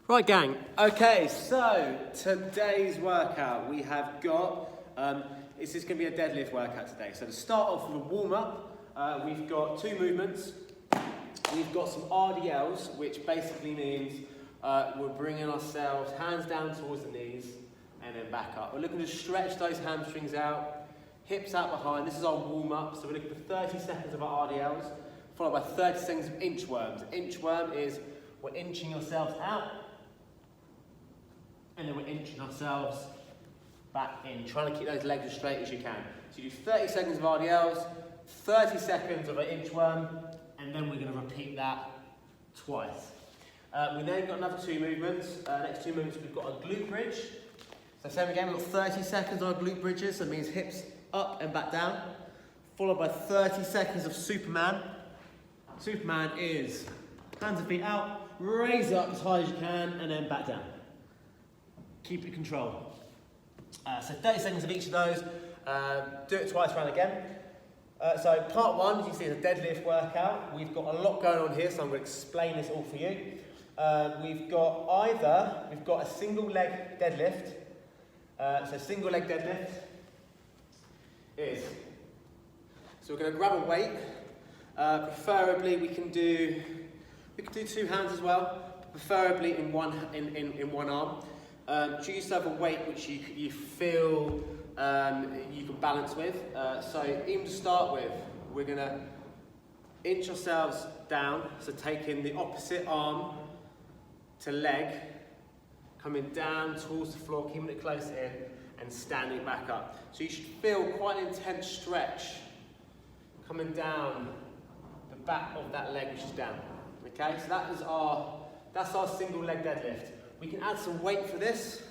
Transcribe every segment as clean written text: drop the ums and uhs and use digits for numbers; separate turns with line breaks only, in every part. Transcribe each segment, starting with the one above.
Right gang, okay, so today's workout we have got, this is going to be a deadlift workout today. So to start off with a warm up, we've got two movements. We've got some RDLs, which basically means we're bringing ourselves hands down towards the knees and then back up. We're looking to stretch those hamstrings out, hips out behind. This is our warm up, so we're looking for 30 seconds of our RDLs, followed by 30 seconds of inchworms. Inchworm is we're inching ourselves out, and then we're inching ourselves back in, trying to keep those legs as straight as you can. So you do 30 seconds of RDLs, 30 seconds of an inchworm, and then we're going to repeat that twice. We then got another two movements. Next two movements, we've got a glute bridge. So same again, we've got 30 seconds on our glute bridges, so it means hips up and back down, followed by 30 seconds of Superman. Superman is hands and feet out, raise up as high as you can, and then back down. Keep it control. So 30 seconds of each of those. Do it twice round again. So part one, as you see, is a deadlift workout. We've got a lot going on here, so I'm going to explain this all for you. We've got a single leg deadlift. So single leg deadlift is, so we're going to grab a weight. Preferably we can do two hands as well, preferably in one arm. Choose yourself a weight which you feel you can balance with. So even to start with, we're going to inch ourselves down, so taking the opposite arm to leg, coming down towards the floor, keeping it close in, and standing back up. So you should feel quite an intense stretch coming down the back of that leg which is down. Okay, so that's our single leg deadlift. We can add some weight for this.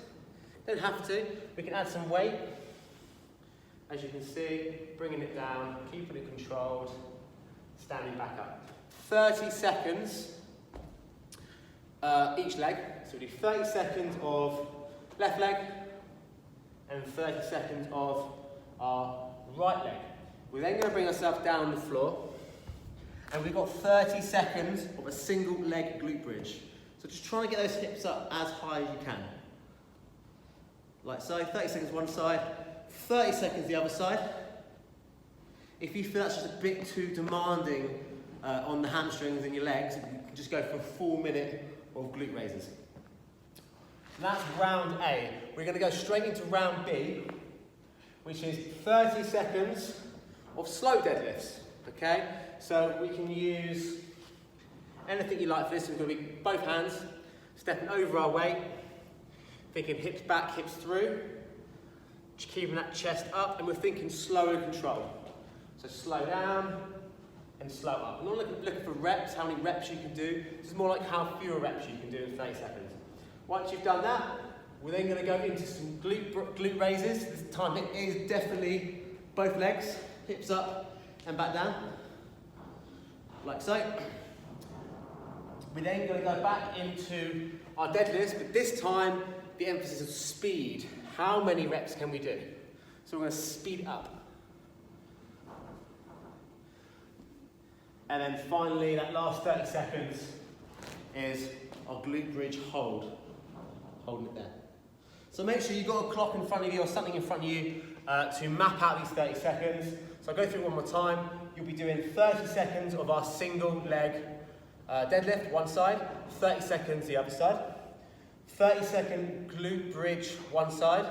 Don't have to. We can add some weight. As you can see, bringing it down, keeping it controlled, standing back up. 30 seconds each leg. So we do 30 seconds of left leg and 30 seconds of our right leg. We're then going to bring ourselves down on the floor, and we've got 30 seconds of a single leg glute bridge. So just try and get those hips up as high as you can. Like so, 30 seconds one side, 30 seconds the other side. If you feel that's just a bit too demanding on the hamstrings and your legs, you can just go for a full minute of glute raises. That's round A. We're going to go straight into round B, which is 30 seconds of slow deadlifts. Okay? So we can use anything you like for this. We're going to be both hands, stepping over our weight, thinking hips back, hips through, just keeping that chest up, and we're thinking slow and control. So slow down and slow up. We're not looking for reps, how many reps you can do. This is more like how fewer reps you can do in 30 seconds. Once you've done that, we're then going to go into some glute raises. This time it is definitely both legs, hips up and back down, like so. We're then going to go back into our deadlifts, but this time the emphasis is speed. How many reps can we do? So we're going to speed it up. And then finally, that last 30 seconds is our glute bridge hold. Holding it there. So make sure you've got a clock in front of you or something in front of you to map out these 30 seconds. So I'll go through it one more time. You'll be doing 30 seconds of our single leg deadlift, one side, 30 seconds the other side, 30-second glute bridge one side,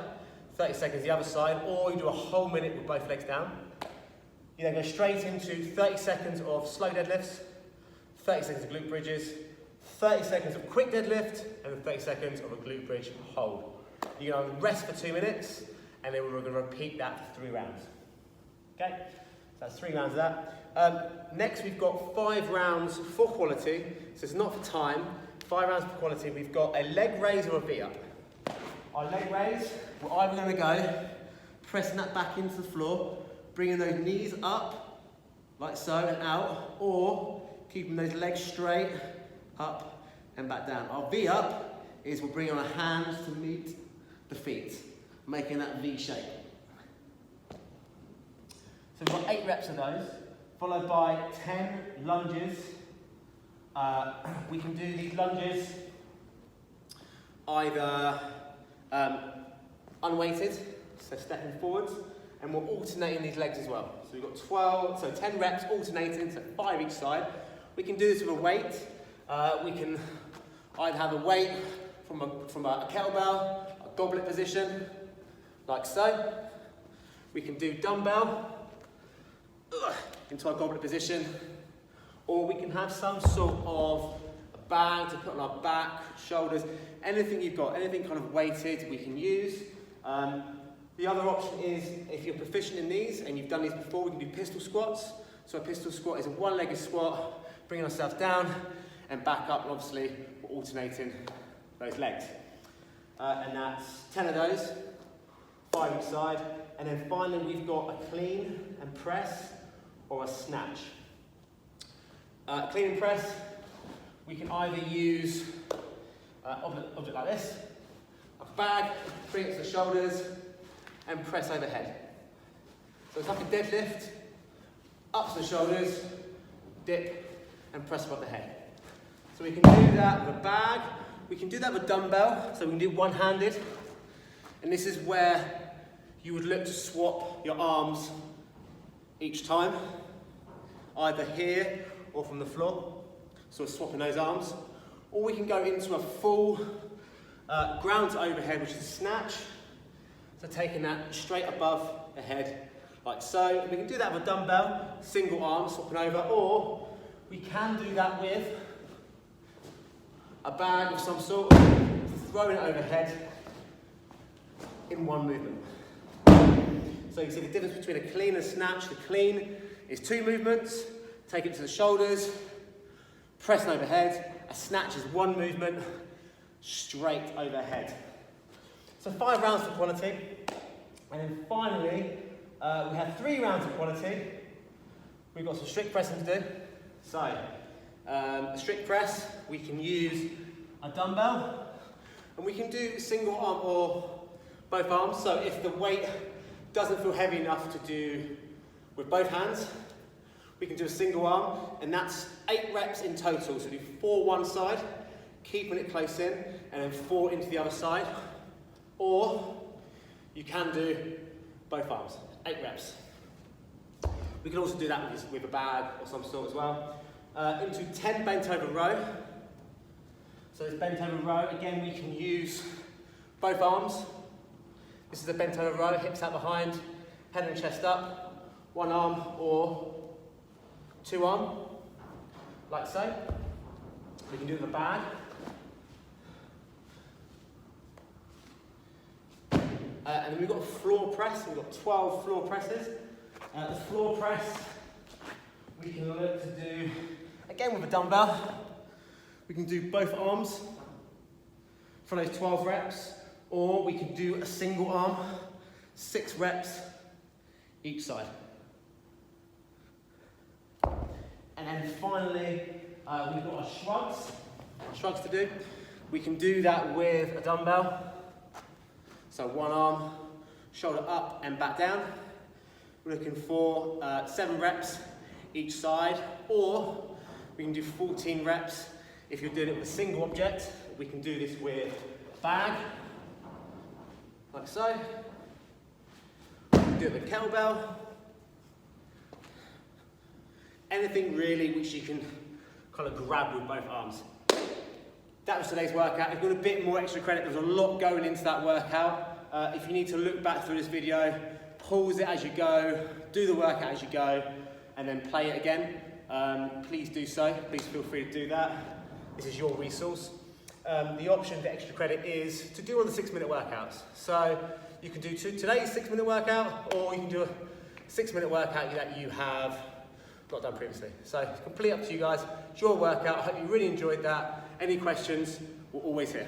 30 seconds the other side, or you do a whole minute with both legs down. You then go straight into 30 seconds of slow deadlifts, 30 seconds of glute bridges, 30 seconds of quick deadlift, and then 30 seconds of a glute bridge hold. You're going to rest for 2 minutes, and then we're going to repeat that for 3 rounds. Okay, so that's 3 rounds of that. Next, we've got 5 rounds for quality. So it's not for time. 5 rounds for quality. We've got a leg raise or a V-up. Our leg raise, we're either going to go pressing that back into the floor, bringing those knees up, like so, and out, or keeping those legs straight, up and back down. Our V-up is we'll bring our hands to meet the feet, making that V shape. So we've got 8 reps of those, followed by 10 lunges. We can do these lunges either unweighted, so stepping forwards, and we're alternating these legs as well. So we've got 10 reps alternating, so 5 each side. We can do this with a weight. We can either have a weight from a kettlebell, a goblet position, like so. We can do dumbbell into our goblet position, or we can have some sort of a bag to put on our back, shoulders, anything you've got, anything kind of weighted we can use. The other option is, if you're proficient in these and you've done these before, we can do pistol squats. So a pistol squat is a one-legged squat, bringing ourselves down and back up, and obviously we're alternating those legs. And that's 10 of those, 5 each side. And then finally we've got a clean and press or a snatch. Clean and press, we can either use object like this, a bag, bring it to the shoulders, and press overhead. So it's like a deadlift, up to the shoulders, dip, and press above the head. So we can do that with a bag, we can do that with a dumbbell, so we can do one-handed, and this is where you would look to swap your arms each time, either here or from the floor, so we're swapping those arms. Or we can go into a full ground to overhead, which is a snatch, so taking that straight above the head, like so. We can do that with a dumbbell, single arm, swapping over, or we can do that with a bag of some sort, throwing it overhead in one movement. So you can see the difference between a clean and a snatch. The clean is 2 movements, take it to the shoulders, pressing overhead. A snatch is 1 movement, straight overhead. So 5 rounds for quality. And then finally, we have 3 rounds of quality. We've got some strict pressing to do. So, a strict press, we can use a dumbbell, and we can do single arm or both arms. So if the weight doesn't feel heavy enough to do with both hands, we can do a single arm, and that's 8 reps in total. So do 4 one side, keeping it close in, and then 4 into the other side. Or you can do both arms, 8 reps. We can also do that with a bag or some sort as well. Into 10 bent over row. So this bent over row, again we can use both arms. This is a bent over row, hips out behind, head and chest up, 1 arm or 2 arm, like so. We can do it with a bag. And then we've got a floor press, we've got 12 floor presses. The floor press, we can look to do, again with a dumbbell, we can do both arms for those 12 reps, or we can do a single arm, 6 reps each side. And then finally, we've got our shrugs to do. We can do that with a dumbbell. So 1 arm, shoulder up and back down. We're looking for 7 reps each side, or we can do 14 reps if you're doing it with a single object. We can do this with a bag, like so. We can do it with a kettlebell. Anything really which you can kind of grab with both arms. That was today's workout. If you want a bit more extra credit, there's a lot going into that workout. If you need to look back through this video, pause it as you go, do the workout as you go, and then play it again, please do so. Please feel free to do that. This is your resource. The option for extra credit is to do all the 6-minute workouts. So you can do today's 6-minute workout, or you can do a 6-minute workout that you have not done previously. So it's completely up to you guys. It's your workout. I hope you really enjoyed that. Any questions, we're always here.